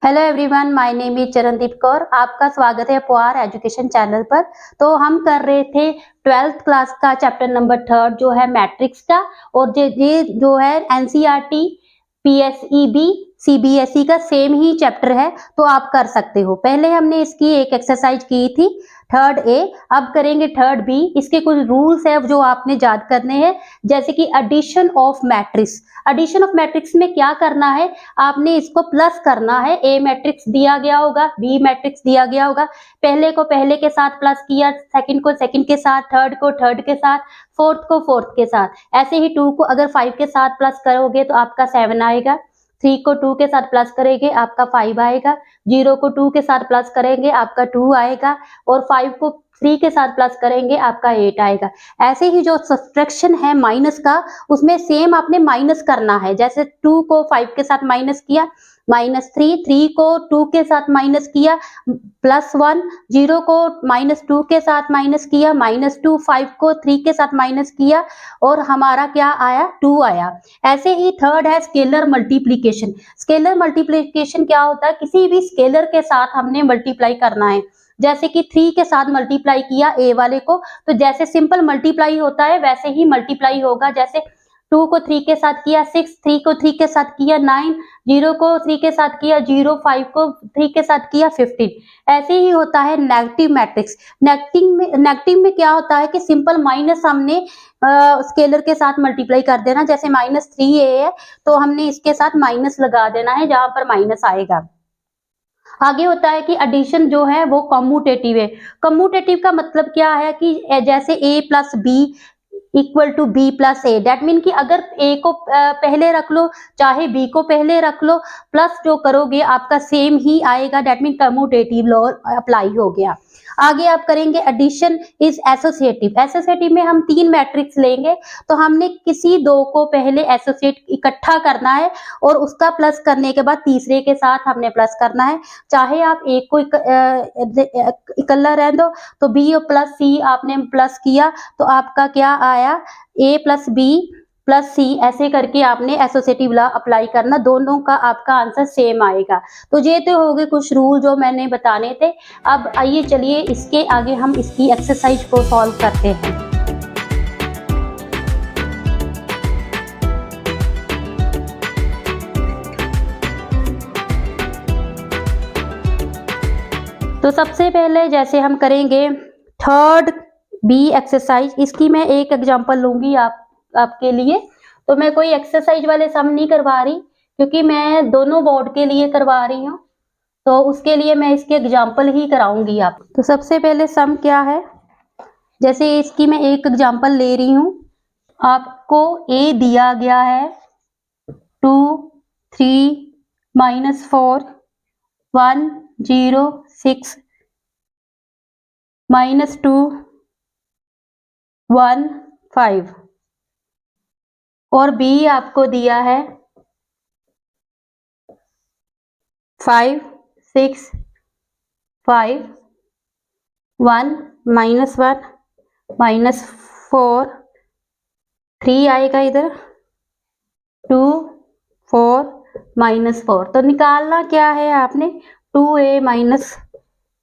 Hello everyone, my name is Charandeep Kaur. आपका स्वागत है पुआर एजुकेशन चैनल पर। तो हम कर रहे थे 12th क्लास का चैप्टर नंबर 3 जो है मैट्रिक्स का, और ये जो है एनसीईआरटी पीएसईबी सीबीएसई का सेम ही चैप्टर है, तो आप कर सकते हो। पहले हमने इसकी एक एक्सरसाइज की थी 3rd ए, अब करेंगे 3rd बी। इसके कुछ रूल्स है जो आपने याद करने हैं, जैसे कि addition of matrix. Addition of matrix में क्या करना है, आपने इसको प्लस करना है। ए मैट्रिक्स दिया गया होगा, बी मैट्रिक्स दिया गया होगा, पहले को पहले के साथ प्लस किया, सेकंड को सेकंड के साथ, थर्ड को थर्ड के साथ, फोर्थ को फोर्थ के साथ। ऐसे ही 2 को अगर 5 के साथ प्लस करोगे तो आपका 7 आएगा, 3 को 2 के साथ प्लस करेंगे आपका 5 आएगा, 0 को 2 के साथ प्लस करेंगे आपका 2 आएगा, और 5 को 3 के साथ प्लस करेंगे आपका 8 आएगा। ऐसे ही जो सब्ट्रैक्शन है माइनस का, उसमें सेम आपने माइनस करना है। जैसे 2 को 5 के साथ माइनस किया -3, 3 को 2 के साथ माइनस किया +1, 0 को -2 के साथ माइनस किया -2, 5 को 3 के साथ माइनस किया और हमारा क्या आया, 2 आया। ऐसे ही थर्ड है स्केलर मल्टीप्लीकेशन। स्केलर मल्टीप्लीकेशन क्या होता है, किसी भी स्केलर के साथ हमने मल्टीप्लाई करना है। जैसे कि 3 के साथ मल्टीप्लाई किया ए वाले को, तो जैसे सिंपल मल्टीप्लाई होता है वैसे ही मल्टीप्लाई होगा। जैसे 2 को 3 के साथ किया 6, 3 को 3 के साथ किया 9, 0 को 3 के साथ किया 0, 5 को 3 के साथ किया 15। ऐसे ही होता है नेगेटिव मैट्रिक्स। नेगेटिव में क्या होता है कि सिंपल माइनस हमने स्केलर के साथ मल्टीप्लाई कर देना। जैसे -3a है तो हमने इसके साथ माइनस लगा देना है जहां पर माइनस आएगा। आगे होता है कि एडिशन जो है वो कम्यूटेटिव है। कम्यूटेटिव का मतलब क्या है कि जैसे a plus B equal to B plus A, that mean कि अगर ए को पहले रख लो चाहे बी को पहले रख लो, प्लस जो करोगे आपका सेम ही आएगा। That mean commutative law apply हो गया। आगे आप करेंगे एडिशन इज एसोसिएटिव। एसोसिएटिव में हम 3 मैट्रिक्स लेंगे, तो हमने किसी 2 को पहले एसोसिएट इकट्ठा करना है और उसका प्लस करने के बाद तीसरे के साथ हमने प्लस करना है। चाहे आप एक को इकल्ला रहने दो, तो बी प्लस सी आपने प्लस किया तो आपका क्या आया, ए प्लस बी प्लस सी, ऐसे करके आपने एसोसिएटिव लॉ अप्लाई करना, दोनों का आपका आंसर सेम आएगा। तो ये तो हो गए कुछ रूल जो मैंने बताने थे। अब आइए चलिए इसके आगे हम इसकी एक्सरसाइज को सॉल्व करते हैं। तो सबसे पहले जैसे हम करेंगे 3rd बी एक्सरसाइज, इसकी मैं एक एग्जांपल लूंगी आपके लिए। तो मैं कोई एक्सरसाइज वाले सम नहीं करवा रही, क्योंकि मैं दोनों बोर्ड के लिए करवा रही हूँ, तो उसके लिए मैं इसके एग्जांपल ही कराऊंगी आप। तो सबसे पहले सम क्या है, जैसे इसकी मैं एक एग्जांपल ले रही हूँ। आपको ए दिया गया है 2, 3, -4, 1, 0, 6, -2, 1, 5, और बी आपको दिया है 5, 6, 5, 1, -1, -4, 3 आएगा इधर, 2, 4, -4। तो निकालना क्या है आपने, 2a -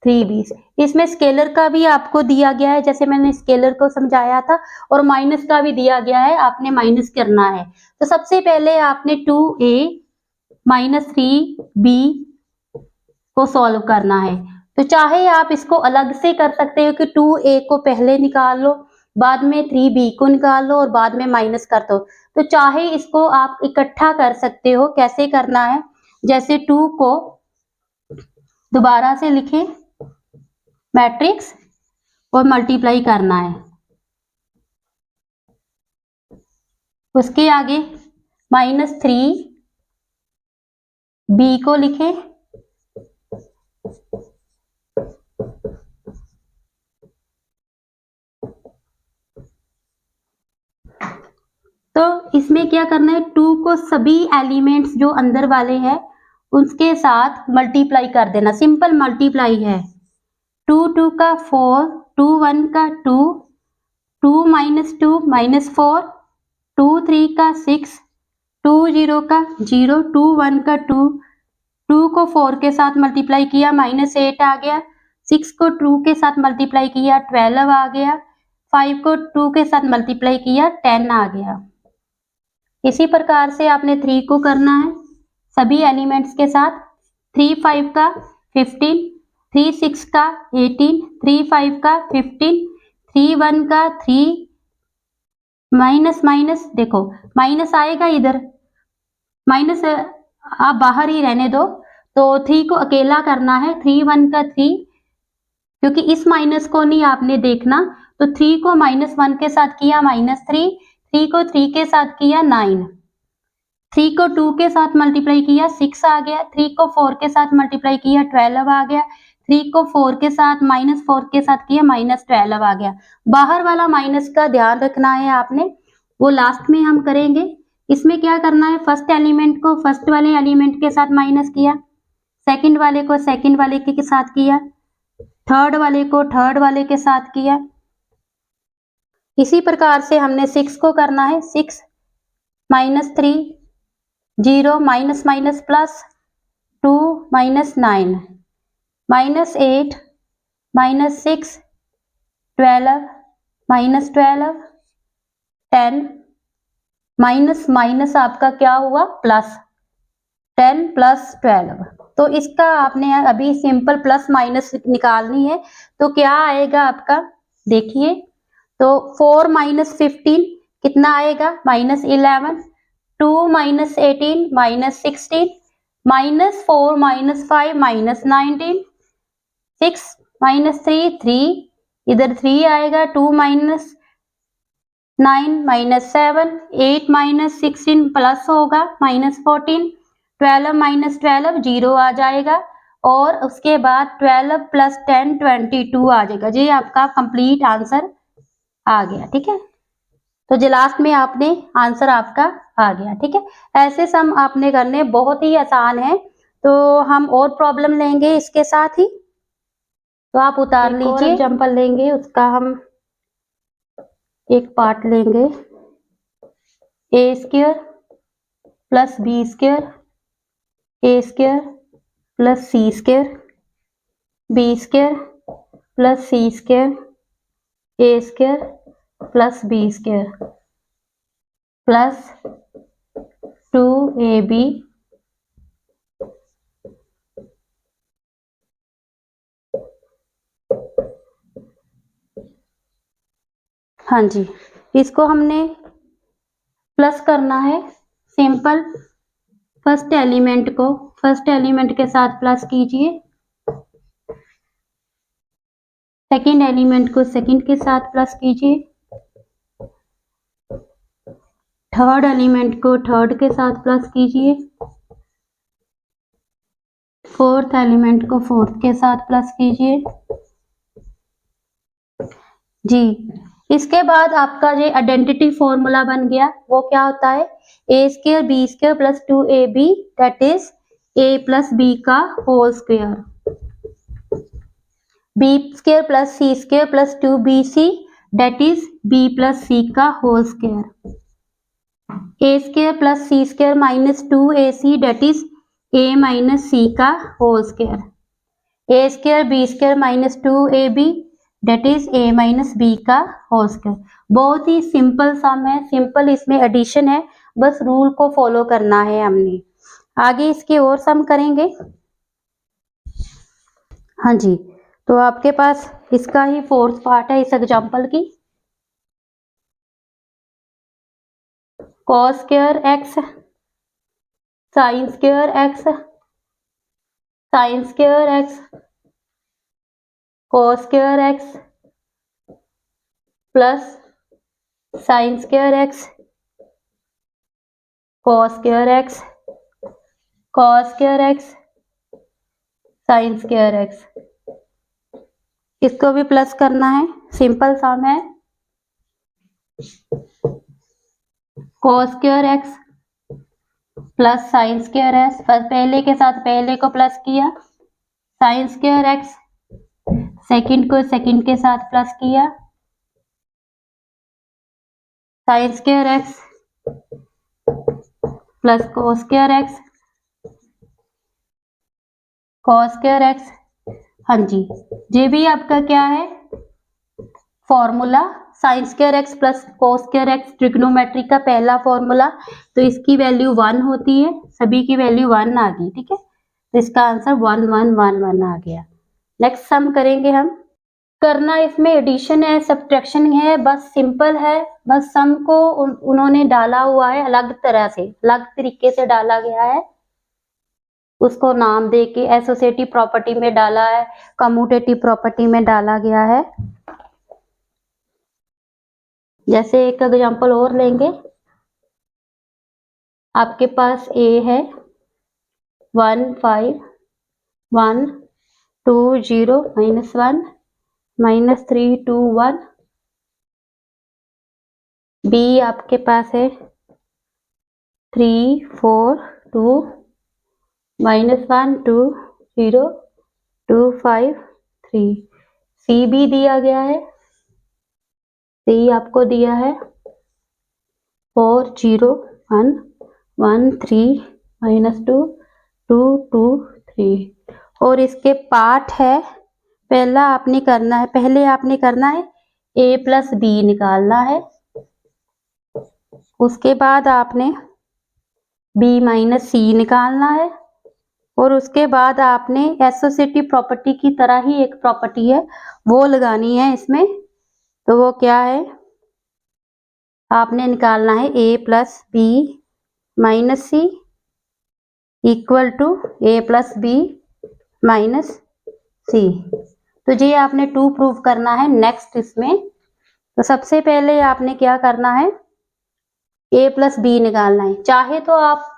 3b। इसमें स्केलर का भी आपको दिया गया है, जैसे मैंने स्केलर को समझाया था, और माइनस का भी दिया गया है, आपने माइनस करना है। तो सबसे पहले आपने 2a - 3b को सॉल्व करना है। तो चाहे आप इसको अलग से कर सकते हो कि 2a को पहले निकाल लो, बाद में 3b को निकाल लो और बाद में माइनस कर दो। तो चाहे इसको आप इकट्ठा कर सकते हो। कैसे करना है, जैसे 2 को दोबारा से लिखें मैट्रिक्स और मल्टीप्लाई करना है, उसके आगे -3b को लिखें, तो इसमें क्या करना है, 2 को सभी एलिमेंट्स जो अंदर वाले हैं उसके साथ मल्टीप्लाई कर देना। सिंपल मल्टीप्लाई है। 2 2 का 4, 2 1 का 2, 2 - 2 -4, 2 3 का 6, 2 0 का 0, 2 1 का 2, 2 को 4 के साथ मल्टीप्लाई किया -8 आ गया, 6 को 2 के साथ मल्टीप्लाई किया 12 आ गया, 5 को 2 के साथ मल्टीप्लाई किया 10 आ गया। इसी प्रकार से आपने 3 को करना है सभी एलिमेंट्स के साथ। 3 5 का 15, 3 6 का 18, 3 5 का 15, 3 1 का 3, माइनस माइनस देखो माइनस आएगा इधर, माइनस आप बाहर ही रहने दो, तो 3 को अकेला करना है, 3 1 का 3, क्योंकि इस माइनस को नहीं आपने देखना, तो 3 को -1 के साथ किया -3, 3 को 3 के साथ किया 9, 3 को 2 के साथ मल्टीप्लाई किया 6 आ गया, 3 को 4 के साथ मल्टीप्लाई किया 12 आ गया, 3 को 4 के साथ -4 के साथ किया -12 आ गया। बाहर वाला माइनस का ध्यान रखना है आपने, वो लास्ट में हम करेंगे। इसमें क्या करना है, फर्स्ट एलिमेंट को फर्स्ट वाले एलिमेंट के साथ माइनस किया, सेकंड वाले को सेकंड वाले के साथ किया, थर्ड वाले को थर्ड वाले के साथ किया। इसी प्रकार से हमने 6 को करना है, 6 -3 0 minus minus plus 2 -9 -8 -6 12 -12 10 minus minus आपका क्या हुआ प्लस 10 + 12। तो इसका आपने अभी सिंपल प्लस माइनस निकालनी है, तो क्या आएगा आपका देखिए, तो 4 - 15 कितना आएगा -11, 2 - 18 -16, -4 - 5 -19, 6 - 3 3, इधर 3 आएगा, 2 - 9 -7, 8 - 16 प्लस होगा -14, 12 - 12 0 आ जाएगा, और उसके बाद 12 + 10 22 आ जाएगा। ये आपका कंप्लीट आंसर आ गया, ठीक है। तो जो लास्ट में आपने आंसर आपका आ गया, ठीक है। ऐसे सम आपने करने, बहुत ही आसान है। तो हम और प्रॉब्लम लेंगे इसके साथ ही, तो आप उतार लीजिए। एग्जाम्पल लेंगे, उसका हम एक पार्ट लेंगे, a² + b² a² + c² b² + c² a² + b² + 2ab हाँ जी, इसको हमने प्लस करना है। सिंपल फर्स्ट एलिमेंट को फर्स्ट एलिमेंट के साथ प्लस कीजिए, सेकंड एलिमेंट को सेकंड के साथ प्लस कीजिए, थर्ड एलिमेंट को थर्ड के साथ प्लस कीजिए, फोर्थ एलिमेंट को फोर्थ के साथ प्लस कीजिए जी। इसके बाद आपका जो आइडेंटिटी फॉर्मूला बन गया, वो क्या होता है, a² b² + 2ab that is a + b का whole square, b² + c² + 2bc that is b + c का whole square, a² + c² - 2ac that is a - c का whole square, a² b² - 2ab that is a - b का whole square. बहुत ही simple सम है, simple इसमें addition है, बस rule को फॉलो करना है हमने। आगे इसके और सम करेंगे। हाँ जी, तो आपके पास इसका ही फोर्थ पार्ट है इस एग्जांपल की, cos² x sin² x sin² x cos² x plus sin² x cos² x cos² x sin² x, इसको भी प्लस करना है, सिंपल सम है। cos² x plus sin² x, पहले के साथ पहले को प्लस किया, sin² x सेकंड को सेकंड के साथ प्लस किया, sin² x plus cos² x cos square x, हाँ जी, ये भी आपका क्या है formula, sine square x plus cos square x trigonometry का पहला फॉर्मूला, तो इसकी वैल्यू 1 होती है, सभी की वैल्यू 1 आ गई, ठीक है, तो इसका आंसर 1 1 1 1 आ गया। नेक्स्ट सम करेंगे हम, करना इसमें एडिशन है सब्ट्रैक्शन है, बस सिंपल है, बस सम को उन्होंने डाला हुआ है अलग तरह से, अलग तरीके से डाला गया है, उसको नाम दे के एसोसिएटिव प्रॉपर्टी में डाला है, कम्यूटेटिव प्रॉपर्टी में डाला गया है। जैसे एक एग्जांपल और लेंगे, आपके पास ए है 1 5 1 2 0 -1 -3 2 1, बी आपके पास है 3 4 2 -1 2 0 2 5 3, सी भी दिया गया है, सी आपको दिया है 4 0 1 1 3 -2 2 2 3, और इसके पार्ट है, पहले आपने करना है a प्लस बी निकालना है, उसके बाद आपने b माइनस सी निकालना है, और उसके बाद आपने एसोसिएटिव प्रॉपर्टी की तरह ही एक प्रॉपर्टी है वो लगानी है इसमें, तो वो क्या है, आपने निकालना है a plus b minus c equal to a plus b minus c, तो ये आपने 2 प्रूव करना है। नेक्स्ट इसमें तो सबसे पहले आपने क्या करना है, a प्लस बी निकालना है, चाहे तो आप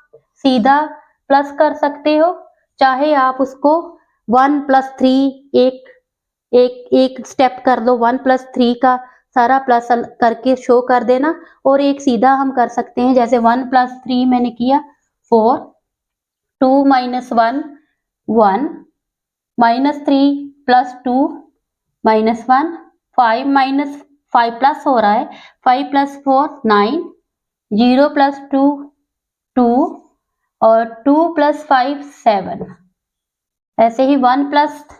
सीधा प्लस कर सकते हो, चाहे आप उसको 1 + 3 एक स्टेप कर दो, 1 + 3 का सारा प्लस करके शो कर देना, और एक सीधा हम कर सकते हैं, जैसे 1 + 3 मैंने किया 4 2 - 1 1 -3 + 2 -1 5 5 प्लस हो रहा है 5 + 4 9 0 + 2 2 और 2 + 5 7, ऐसे ही 1 +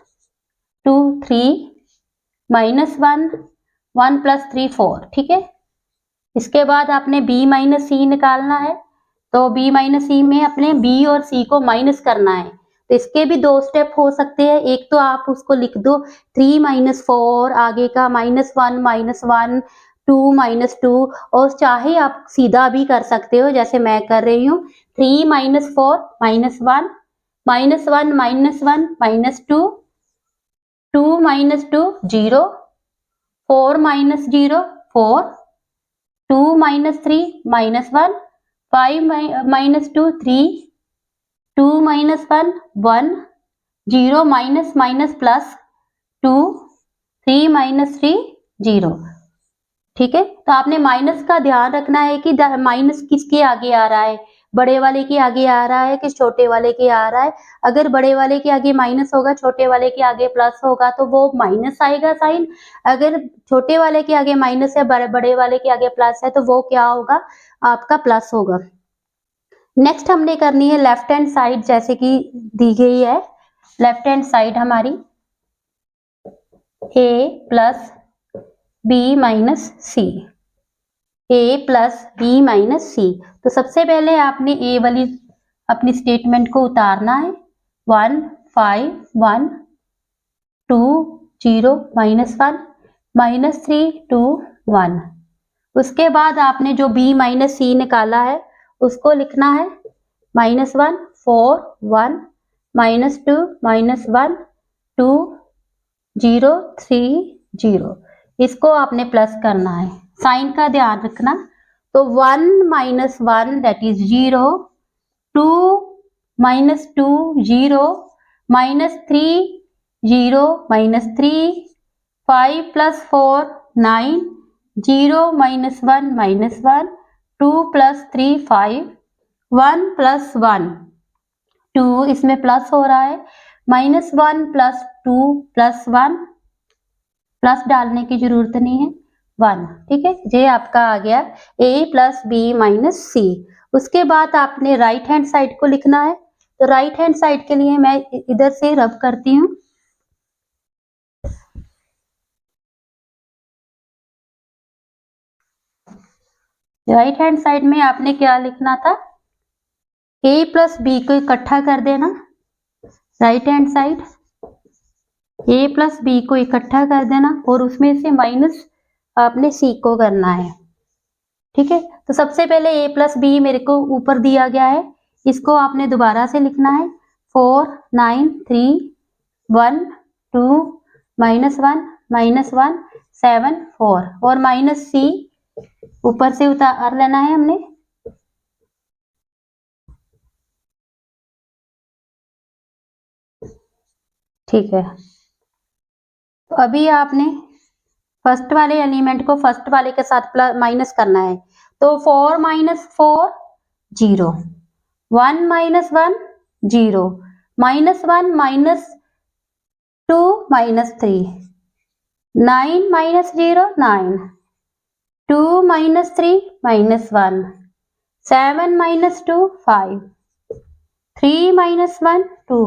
2 3 -1 1 + 3 4, ठीक है। इसके बाद आपने b माइनस सी निकालना है, तो b माइनस सी में अपने b और c को माइनस करना है, तो इसके भी 2 स्टेप हो सकते हैं, एक तो आप उसको लिख दो 3 - 4 आगे का -1 -1 2 - 2, और चाहे आप सीधा भी कर सकते हो जैसे मैं कर रही हूँ 3 - 4 -1 -1 -1 -2 2 - 2 0 4 - 0 4 2 - 3 -1 5 - 2 3 2 - 1 1 0 - प्लस 2 3 - 3 0, ठीक है। तो आपने माइनस का ध्यान रखना है कि माइनस किसके आगे आ रहा है, बड़े वाले के आगे आ रहा है कि छोटे वाले के आ रहा है, अगर बड़े वाले के आगे माइनस होगा छोटे वाले के आगे प्लस होगा तो वो माइनस आएगा साइन, अगर छोटे वाले के आगे माइनस है बड़े वाले के आगे प्लस है तो वो क्या होगा, आपका प्लस होगा। नेक्स्ट हमने करनी है लेफ्ट हैंड साइड, जैसे कि दी गई है लेफ्ट हैंड साइड हमारी a plus b minus c, a plus b minus c, तो सबसे पहले आपने a वाली अपनी स्टेटमेंट को उतारना है 1 5 1 2 0 -1 -3 2 1, उसके बाद आपने जो b माइनस सी निकाला है उसको लिखना है -1 4 1 -2 -1 2 0 3 0, इसको आपने प्लस करना है, साइन का ध्यान रखना, तो 1 - 1 दैट इज 0 2 - 2 0 -3 0 -3 5 + 4 9 0 -1 -1 2 + 3 5 1 + 1 2, इसमें प्लस हो रहा है -1 + 2 + 1, प्लस डालने की जरूरत नहीं है 1, ठीक है। ये आपका आ गया a प्लस बी माइनस सी, उसके बाद आपने राइट हैंड साइड को लिखना है तो राइट हैंड साइड के लिए मैं इधर से रब करती हूँ। राइट हैंड साइड में आपने क्या लिखना था, a प्लस बी को इकट्ठा कर देना। Right hand side a plus B को इकट्ठा कर देना और उसमें से माइनस आपने c को करना है। ठीक है, तो सबसे पहले a प्लस बी मेरे को ऊपर दिया गया है, इसको आपने दोबारा से लिखना है 4 9 3 1 2 -1 7 4 और माइनस c ऊपर से उतार लेना है हमने। ठीक है, तो अभी आपने फर्स्ट वाले एलिमेंट को फर्स्ट वाले के साथ प्लस माइनस करना है, तो 4 - 4 0, 1 - 1 0, -1 - 2 -3, 9 - 0 9, 2 - 3 -1, 7 - 2 5, 3 - 1 2,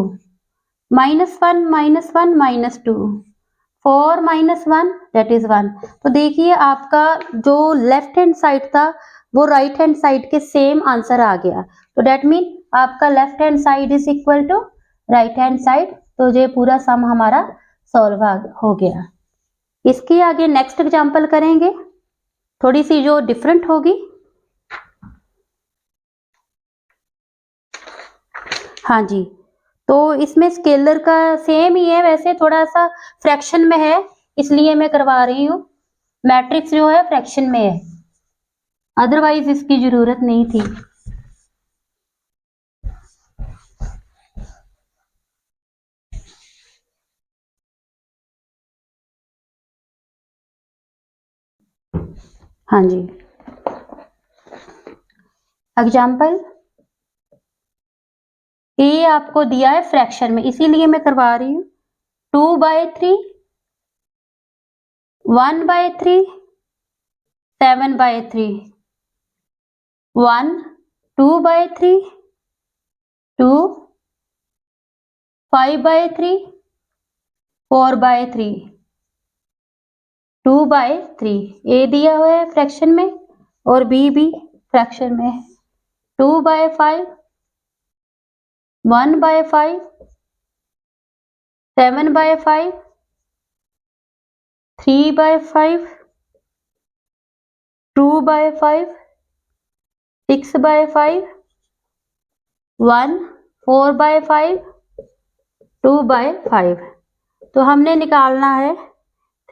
-1 -1 -2, 4 - 1 दैट इज 1। तो देखिए आपका जो लेफ्ट हैंड साइड था वो राइट हैंड साइड के सेम आंसर आ गया, तो दैट मीन आपका left hand side is equal to right hand side. तो ये पूरा सम हमारा सॉल्व हो गया। इसकी आगे नेक्स्ट एग्जांपल करेंगे, थोड़ी सी जो डिफरेंट होगी। हाँ जी, तो इसमें स्केलर का सेम ही है, वैसे थोड़ा सा फ्रैक्शन में है इसलिए मैं करवा रही हूँ। मैट्रिक्स जो है फ्रैक्शन में है, अदरवाइज इसकी जरूरत नहीं थी। हाँ जी, एग्जाम्पल ए आपको दिया है फ्रैक्शन में, इसीलिए मैं करवा रही हूँ। 2/3, 1/3, 7/3, 1, 2/3, 2, 5/3, 4/3, 2/3। ए दिया हुआ है फ्रैक्शन में और बी भी फ्रैक्शन में है। 2/5, 1/5, 7/5, 3/5, 2/5, 6/5, 1, 4/5, 2/5। तो हमने निकालना है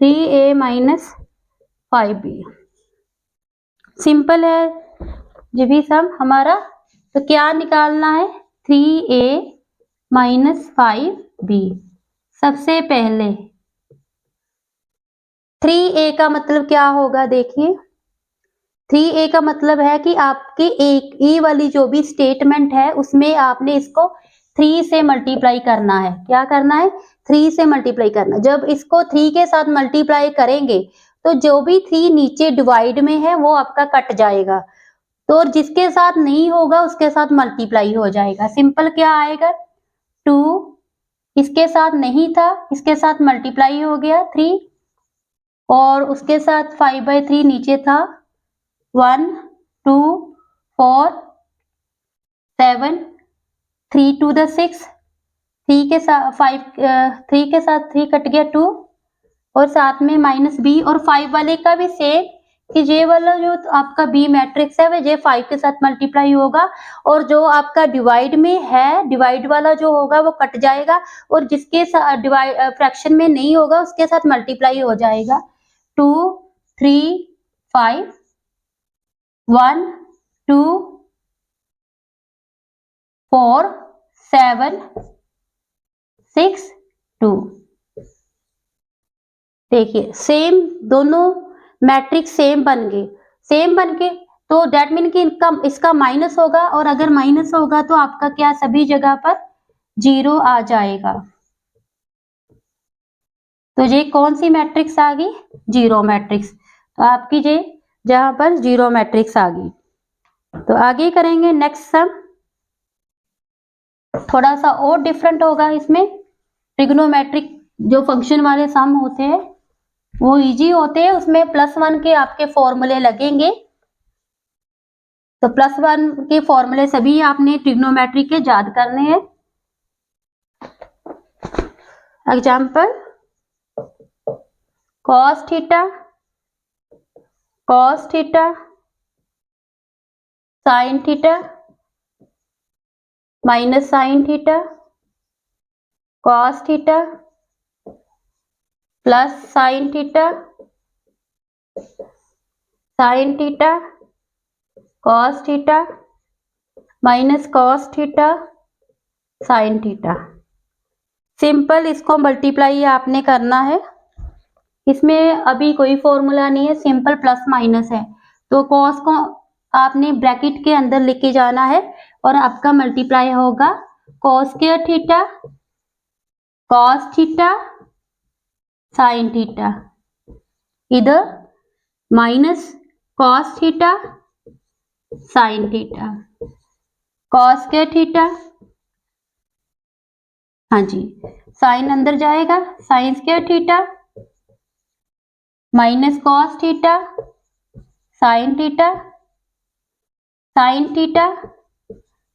3a - 5b। सिंपल है जी भी सम हमारा। तो क्या निकालना है, 3a - 5b। सबसे पहले 3a का मतलब क्या होगा, देखिए 3a का मतलब है कि आपकी एक ए वाली जो भी स्टेटमेंट है उसमें आपने इसको 3 से मल्टीप्लाई करना है। क्या करना है, 3 से मल्टीप्लाई करना। जब इसको 3 के साथ मल्टीप्लाई करेंगे तो जो भी 3 नीचे डिवाइड में है वो आपका कट जाएगा, तो जिसके साथ नहीं होगा उसके साथ मल्टीप्लाई हो जाएगा। सिंपल क्या आएगा, 2 इसके साथ नहीं था, इसके साथ मल्टीप्लाई हो गया 3, और उसके साथ 5/3 नीचे था, 1 2 4 7, 3 2 द 6, 3 के साथ 5, 3 के साथ 3 कट गया 2, और साथ में -b, और 5 वाले का भी सेम कि ये वाला जो आपका बी मैट्रिक्स है वह 5 के साथ मल्टीप्लाई होगा, और जो आपका डिवाइड में है डिवाइड वाला जो होगा वो कट जाएगा, और जिसके साथ डिवाइड फ्रैक्शन में नहीं होगा उसके साथ मल्टीप्लाई हो जाएगा। 2 3 5, 1 2 4 7 6 2। देखिए सेम दोनों मैट्रिक्स सेम बन गए, तो डेट मीन कि इनका इसका माइनस होगा, और अगर माइनस होगा तो आपका क्या सभी जगह पर 0 आ जाएगा। तो ये कौन सी मैट्रिक्स आ गई, जीरो मैट्रिक्स। तो आपकी ये जहां पर जीरो मैट्रिक्स आ गई। तो आगे करेंगे नेक्स्ट सम। थोड़ा सा और डिफरेंट होगा इसमें। ट्रिग्नोमेट्रिक जो फंक्शन वाले सम होते हैं वो इजी होते हैं, उसमें +1 के आपके फॉर्मूले लगेंगे। तो +1 के फॉर्मूले सभी आपने ट्रिग्नोमेट्री के याद करने हैं। Example, cos theta, cos theta, sin theta, minus sin theta, cos theta, plus sin theta, sin theta, cos theta, minus cos theta, sin theta. Simple इसको मल्टीप्लाई आपने करना है। इसमें अभी कोई फॉर्मूला नहीं है, सिंपल प्लस माइनस है। तो cos को आपने ब्रैकेट के अंदर लेके जाना है और आपका मल्टीप्लाई होगा cos square theta, cos theta, sin theta, इधर minus cos theta, sin theta, cos square theta, हाँ जी, साइन अंदर जाएगा, sin square theta, minus cos theta, sin theta, sin theta,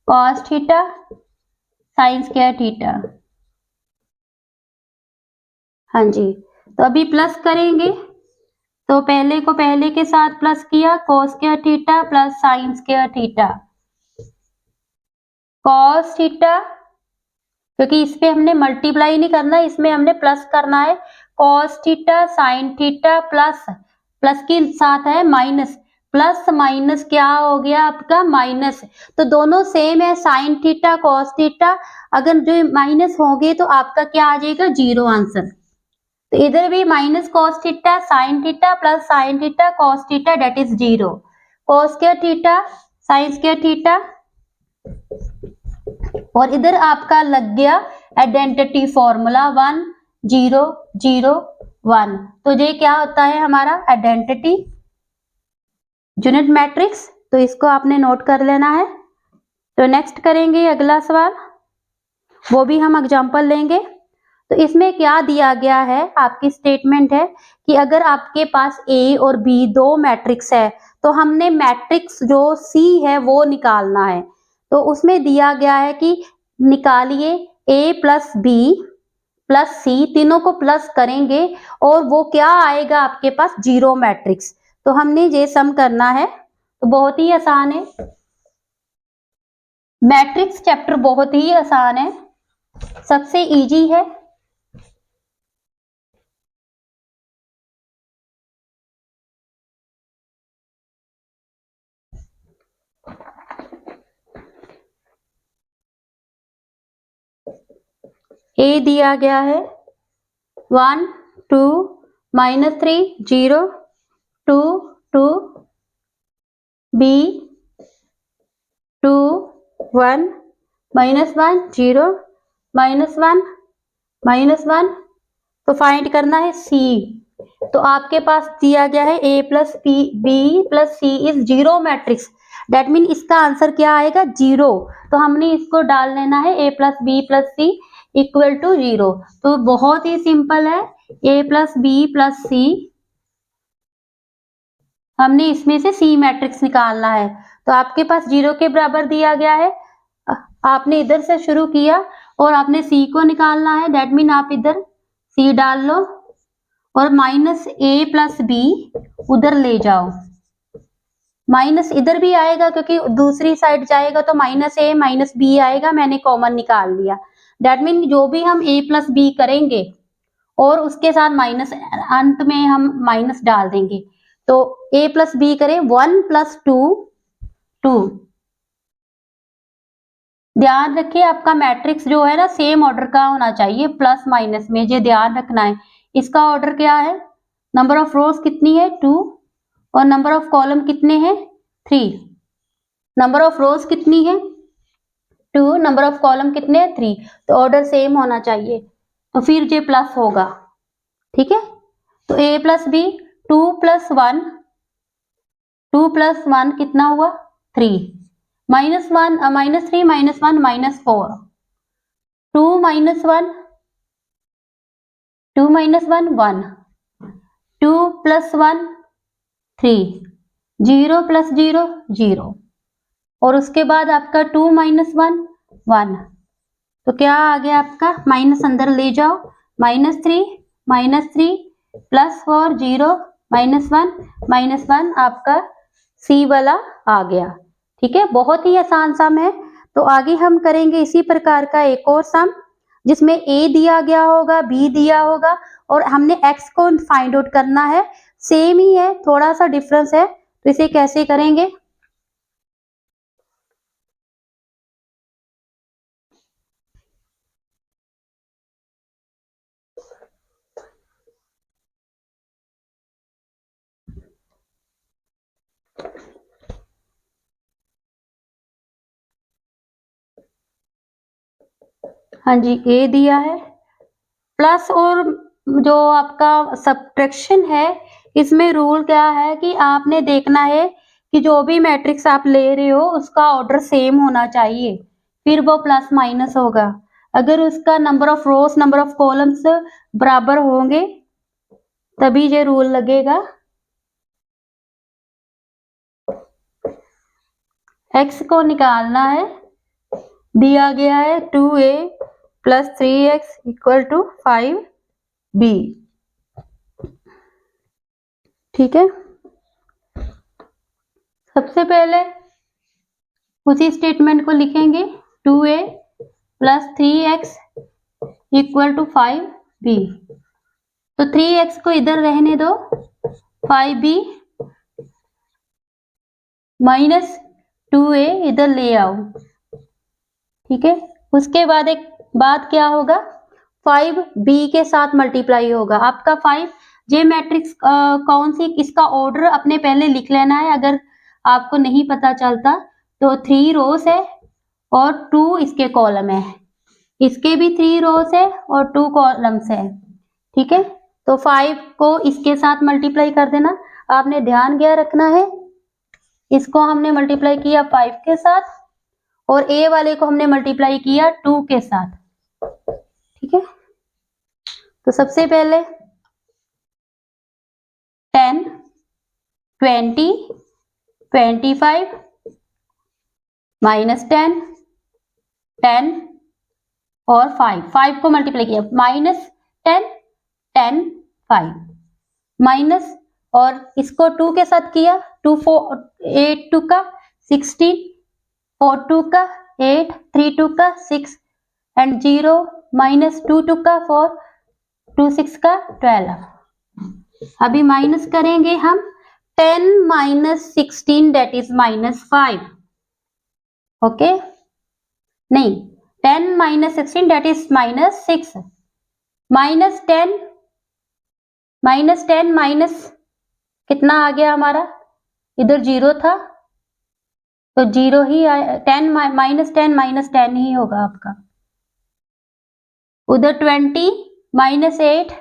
cos theta, sin square theta. हाँ जी, तो अभी plus करेंगे, तो पहले को पहले के साथ प्लस किया, cos square theta plus sin square theta, cos theta, क्योंकि इस पे हमने मल्टीप्लाई नहीं करना, इसमें हमने प्लस करना है, cos theta sin theta plus, plus के साथ है माइनस, प्लस माइनस क्या हो गया आपका माइनस, तो दोनों सेम है, sin थीटा cos थीटा, अगर जो माइनस होंगे तो आपका क्या आ जाएगा, 0 आंसर। तो इधर भी minus cos theta sin theta plus sin theta cos theta that is 0, cos square theta sin square theta, और इधर आपका लग गया आइडेंटिटी फॉर्मूला 1 0 0 1। तो ये क्या होता है हमारा आइडेंटिटी यूनिट मैट्रिक्स, तो इसको आपने नोट कर लेना है। तो नेक्स्ट करेंगे अगला सवाल, वो भी हम एग्जांपल लेंगे। तो इसमें क्या दिया गया है, आपकी स्टेटमेंट है कि अगर आपके पास ए और बी दो मैट्रिक्स है तो हमने मैट्रिक्स जो सी है वो निकालना है। तो उसमें दिया गया है कि निकालिए ए प्लस बी प्लस सी, तीनों को प्लस करेंगे और वो क्या आएगा आपके पास, 0 मैट्रिक्स। तो हमने ये सम करना है, तो बहुत ही आसान है, मैट्रिक्स चैप्टर बहुत ही आसान है, सबसे इजी है। ए दिया गया है 1 2 -3 0 2 2, बी 2 1 -1 0 -1 -1। तो फाइंड करना है सी। तो आपके पास दिया गया है a plus b plus c is 0 matrix, that mean इसका आंसर क्या आएगा, 0। तो हमने इसको डाल लेना है a plus b plus c equal to 0। तो बहुत ही सिंपल है, a plus b plus c, हमने इसमें से सी मैट्रिक्स निकालना है। तो आपके पास 0 के बराबर दिया गया है, आपने इधर से शुरू किया और आपने सी को निकालना है, दैट मीन आप इधर सी डाल लो और माइनस ए प्लस बी उधर ले जाओ, माइनस इधर भी आएगा क्योंकि दूसरी साइड जाएगा तो माइनस ए माइनस बी आएगा, मैंने कॉमन निकाल लिया। दैट मीन जो भी हम ए प्लस बी करेंगे और उसके साथ माइनस अंत में हम माइनस डाल देंगे। तो ए प्लस बी करें 1 + 2 2। ध्यान रखिए आपका मैट्रिक्स जो है ना सेम ऑर्डर का होना चाहिए, प्लस माइनस में, ये ध्यान रखना है। इसका ऑर्डर क्या है, नंबर ऑफ रोज कितनी है 2 और नंबर ऑफ कॉलम कितने हैं 3। नंबर ऑफ रोज कितनी है 2, नंबर ऑफ कॉलम कितने हैं 3, तो ऑर्डर सेम होना चाहिए, तो फिर ये प्लस होगा, ठीक है। तो a प्लस बी 2 + 1 2 + 1 कितना हुआ 3, -1 -3 -1 -4, 2 minus 1, 2 minus 1 1, 2 plus 1 3, 0 plus 0 0, और उसके बाद आपका 2 minus 1 1, तो क्या आ गया आपका, माइनस अंदर ले जाओ, -3 प्लस 4 0 -1 आपका सी वाला आ गया। ठीक है, बहुत ही आसान सम है। तो आगे हम करेंगे इसी प्रकार का एक और सम जिसमें ए दिया गया होगा, बी दिया होगा और हमने एक्स को फाइंड आउट करना है। सेम ही है, थोड़ा सा डिफरेंस है, तो इसे कैसे करेंगे। हाँ जी, ए दिया है, प्लस और जो आपका सब्ट्रैक्शन है, इसमें रूल क्या है कि आपने देखना है कि जो भी मैट्रिक्स आप ले रहे हो उसका ऑर्डर सेम होना चाहिए, फिर वो प्लस माइनस होगा। अगर उसका number of rose number of columns बराबर होंगे तभी ये रूल लगेगा। एक्स को निकालना है, दिया गया है 2a plus 3x equal to 5b। ठीक है, सबसे पहले उसी स्टेटमेंट को लिखेंगे, 2a plus 3x equal to 5b। तो 3x को इधर रहने दो, 5b माइनस 2a इधर ले आओ। ठीक है, उसके बाद एक बात क्या होगा, 5b के साथ मल्टीप्लाई होगा आपका 5। ये मैट्रिक्स कौन सी, इसका ऑर्डर अपने पहले लिख लेना है, अगर आपको नहीं पता चलता तो 3 रोज है और 2 इसके कॉलम है, इसके भी 3 रोज है और 2 कॉलम्स है। ठीक है, तो 5 को इसके साथ मल्टीप्लाई कर देना। आपने ध्यान क्या रखना है, इसको हमने मल्टीप्लाई किया 5 के साथ और ए वाले को हमने मल्टीप्लाई किया 2 के साथ। ठीक है, तो सबसे पहले 10 20 25 -10 10 और 5 को मल्टीप्लाई किया, -10 10 5 माइनस, और इसको 2 के साथ किया, 2 4 8 2 का 16, 4 2 का 8 3 2 का 6 एंड 0 -2 2 का 4 2 6 का 12। अभी माइनस करेंगे हम 10 माइनस 16 दैट इज -5। ओके, नहीं 10 माइनस 16 दैट इज -6, -10 -10 माइनस कितना आ गया हमारा, इधर 0 था तो 0 ही आया, 10 -10 ही होगा आपका। उधर 20 -8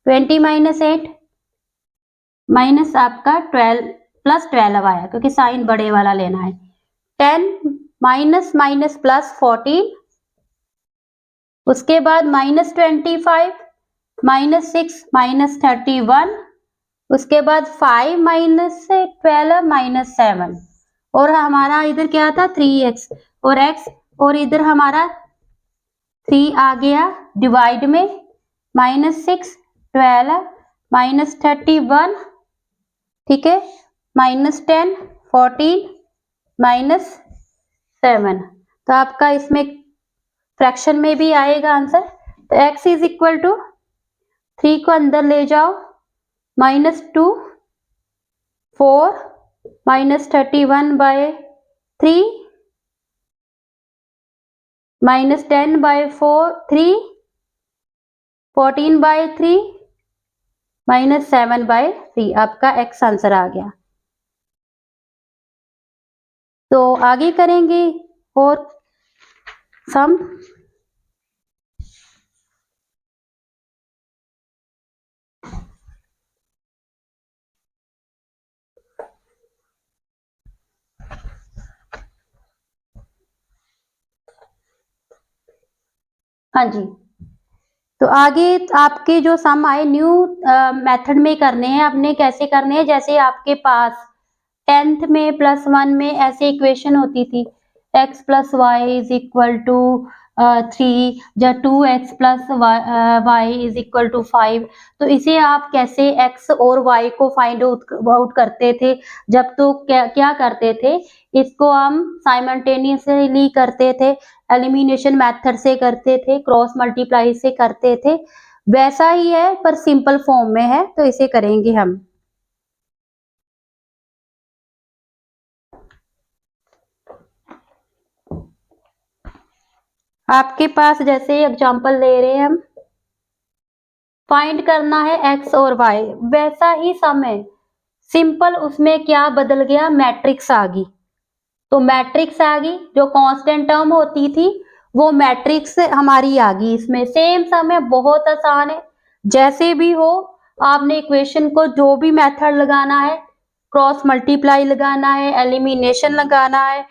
20 -8 माइनस आपका 12 प्लस 12 आया क्योंकि साइन बड़े वाला लेना है। 10 माइनस माइनस प्लस 14, उसके बाद -25 -6 -31, उसके बाद 5 माइनस 12 -7, और हमारा इधर क्या था 3x और x, और इधर हमारा 3 आ गया डिवाइड में, -6 12 -31। ठीक है, -10 14 -7, तो आपका इसमें फ्रैक्शन में भी आएगा आंसर। तो x इज इक्वल टू 3 को अंदर ले जाओ, -2 4 -31/3 -10/4 3 14/3 -7/3, आपका x आंसर आ गया। तो आगे करेंगे और सम। हाँ जी। तो आगे आपके जो सम आए न्यू मेथड में करने हैं, आपने कैसे करने हैं, जैसे आपके पास 10th में +1 में ऐसे इक्वेशन होती थी x + y = 3 या 2x + y = 5। तो इसे आप कैसे x और y को फाइंड आउट करते थे, जब तो क्या क्या करते थे, इसको हम साइमल्टेनियसली करते थे, एलिमिनेशन मेथड से करते थे, क्रॉस मल्टीप्लाई से करते थे, वैसा ही है पर सिंपल फॉर्म में है, तो इसे करेंगे हम। आपके पास जैसे एग्जांपल ले रहे हैं हम, फाइंड करना है x और y, वैसा ही सम है, सिंपल उसमें क्या बदल गया, मैट्रिक्स आ गई। तो मैट्रिक्स आ गई, जो कांस्टेंट टर्म होती थी वो मैट्रिक्स हमारी आ गई, इसमें सेम सम है, बहुत आसान है। जैसे भी हो आपने इक्वेशन को जो भी मेथड लगाना है, क्रॉस मल्टीप्लाई लगाना है, एलिमिनेशन लगाना है,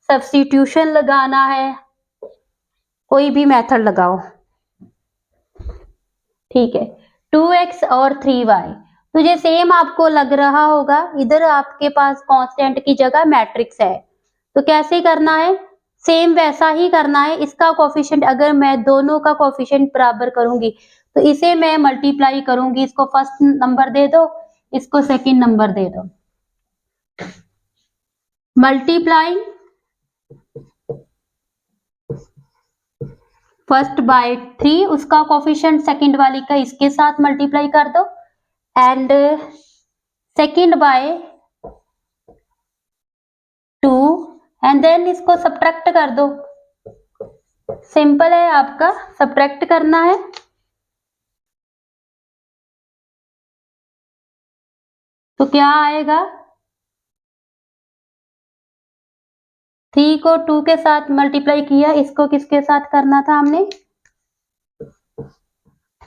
सब्स्टिट्यूशन लगाना है, कोई भी मेथड लगाओ, ठीक है। 2x और 3y, तो ये सेम आपको लग रहा होगा, इधर आपके पास कांस्टेंट की जगह मैट्रिक्स है, तो कैसे करना है, सेम वैसा ही करना है। इसका कोफिशिएंट अगर मैं दोनों का कोफिशिएंट बराबर करूंगी, तो इसे मैं मल्टीप्लाई करूंगी, इसको फर्स्ट नंबर दे दो, इसको सेकंड नंबर दे दो, मल्टीप्लाई फर्स्ट बाय 3, उसका कोफिशिएंट सेकंड वाली का इसके साथ मल्टीप्लाई कर दो, and second by 2, and then इसको सब्ट्रैक्ट कर दो, सिंपल है, आपका सब्ट्रैक्ट करना है। तो क्या आएगा, 3 को 2 के साथ मल्टीप्लाई किया, इसको किसके साथ करना था हमने,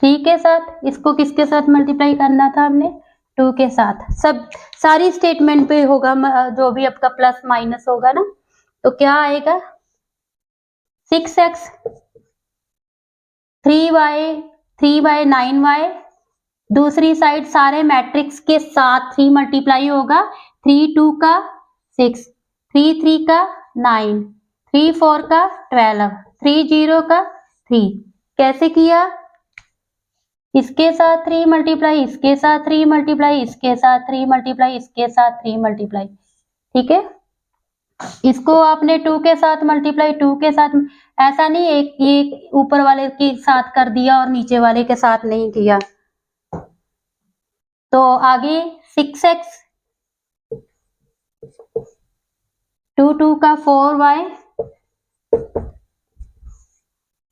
3 के साथ, इसको किसके साथ मल्टीप्लाई करना था हमने, 2 के साथ। सब सारी स्टेटमेंट पे होगा, जो भी आपका प्लस माइनस होगा ना, तो क्या आएगा, 6x 3y 9y, दूसरी साइड सारे मैट्रिक्स के साथ 3 मल्टीप्लाई होगा, 3 2 का 6, 3 3 का 9, 3 4 का 12, 3 0 का 3। कैसे किया, इसके साथ 3 मल्टीप्लाई, इसके साथ 3 मल्टीप्लाई, इसके साथ 3 मल्टीप्लाई, इसके साथ 3 मल्टीप्लाई, ठीक है। इसको आपने 2 के साथ मल्टीप्लाई, 2 के साथ, ऐसा नहीं एक एक ऊपर वाले के साथ कर दिया और नीचे वाले के साथ नहीं किया। तो आगे 6x 2 2 का 4y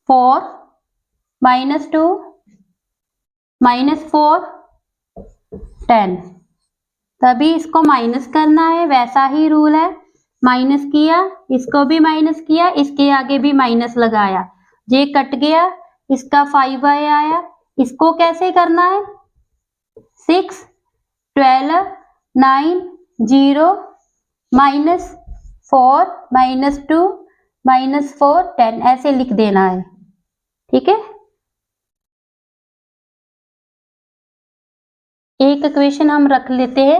4 -2 -4 10, तभी इसको माइनस करना है, वैसा ही रूल है, माइनस किया, इसको भी माइनस किया, इसके आगे भी माइनस लगाया, ये कट गया, इसका 5y आया, इसको कैसे करना है, 6 12 9 0 -4 -2 -4 10, ऐसे लिख देना है, ठीक है। एक इक्वेशन हम रख लेते हैं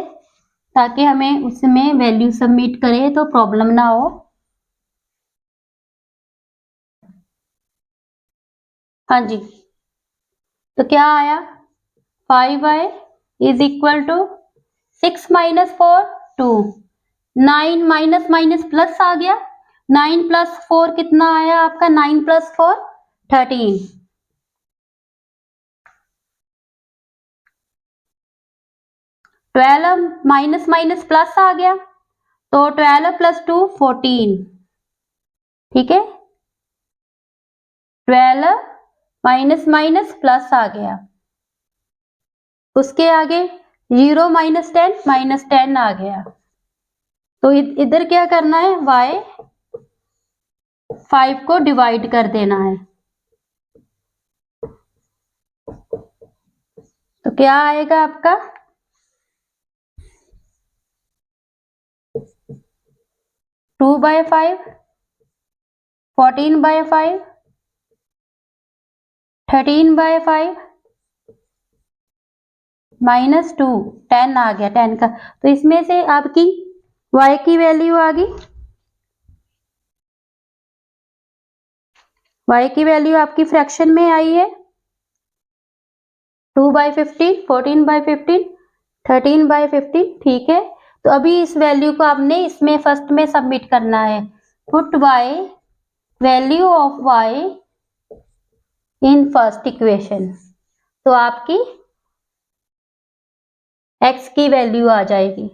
ताकि हमें उसमें वैल्यू सबमिट करें तो प्रॉब्लम ना हो। हाँ जी, तो क्या आया, 5y = 6 - 4 2, 9 माइनस माइनस प्लस आ गया, 9 + 4 कितना आया आपका, 9 + 4 13, 12 माइनस माइनस प्लस आ गया, तो 12 + 2 14, ठीक है, 12 माइनस माइनस प्लस आ गया, उसके आगे 0 -10 -10 आ गया, तो इधर क्या करना है, y 5 को डिवाइड कर देना है, तो क्या आएगा आपका, 2/5 14/5 13/5 माइनस 2, 10 आ गया 10 का। तो इसमें से आपकी y की वैल्यू आ गई, y की वैल्यू आपकी फ्रैक्शन में आई है 2/15, 14/15, 13/15, ठीक है। तो अभी इस वैल्यू को आपने इसमें फर्स्ट में सबमिट करना है। Put y, value of y in first equation, तो आपकी x की वैल्यू आ जाएगी।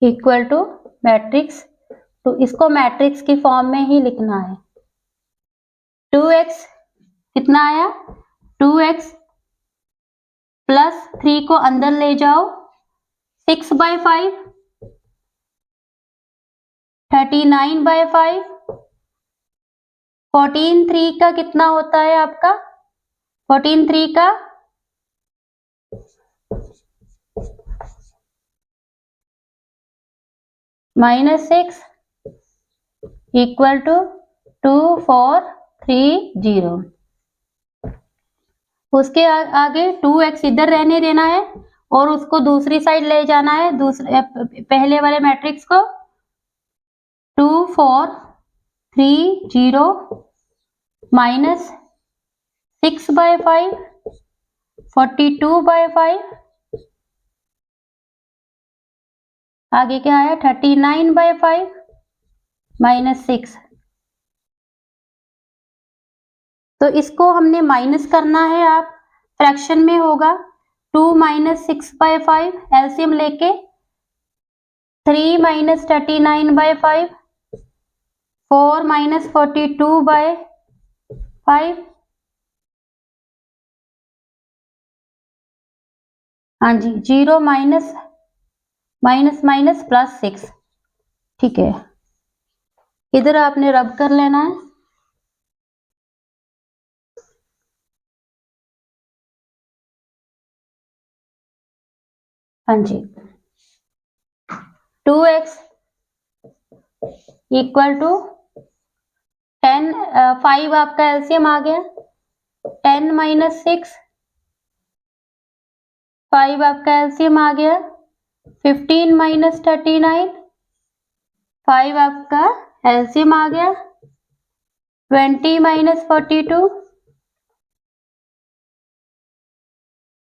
इक्वल टू मैट्रिक्स, तो इसको मैट्रिक्स की फॉर्म में ही लिखना है। 2x कितना आया, 2x प्लस 3 को अंदर ले जाओ, 6/5, 39/5, 14 3 का कितना होता है आपका, 14 3 का -6 इक्वल टू 2430। उसके आगे 2x इधर रहने देना है और उसको दूसरी साइड ले जाना है, दूसरे पहले वाले मैट्रिक्स को 2430 माइनस 6/5, 42/5, आगे क्या आया 39/5 माइनस 6। तो इसको हमने माइनस करना है, आप फ्रैक्शन में होगा 2 - 6/5, एलसीएम लेके 3 - 39/5, 4 - 42/5, हाँ जी 0 माइनस माइनस माइनस प्लस 6, ठीक है। इधर आपने रब कर लेना है, हाँ जी 2x इक्वल टू 10, 5 आपका एलसीएम आ गया, 10 - 6, 5 आपका एलसीएम आ गया, 15 - 39, 5 आपका एलसीएम आ गया, 20 - 42,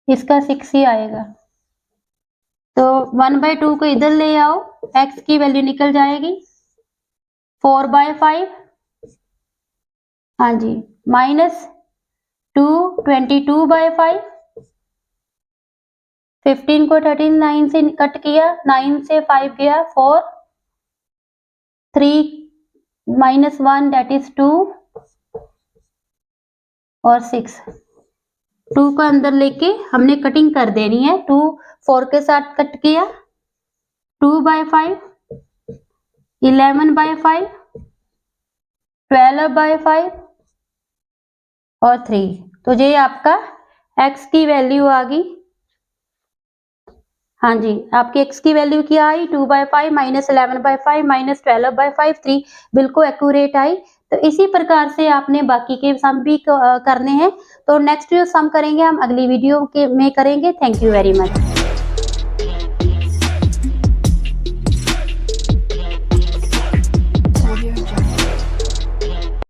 इसका 6 ही आएगा। तो 1/2 को इधर ले आओ, x की वैल्यू निकल जाएगी 4/5, हाँ जी -2, 22/5, 15 को 39 से कट किया, 9 से 5 गया 4, 3 - 1 दैट इज 2 और 6, 2 को अंदर लेके हमने कटिंग कर देनी है। 2 4 के साथ कट किया, 2/5, 11/5, 12/5 और 3। तो ये आपका x की वैल्यू आ गई, हाँ जी आपकी x की वैल्यू क्या आई 2/5 - 11/5 - 12/5, 3 बिल्कुल एक्यूरेट आई। तो इसी प्रकार से आपने बाकी के सम भी करने हैं। तो नेक्स्ट जो सम करेंगे हम अगली वीडियो के में करेंगे। Thank you very much.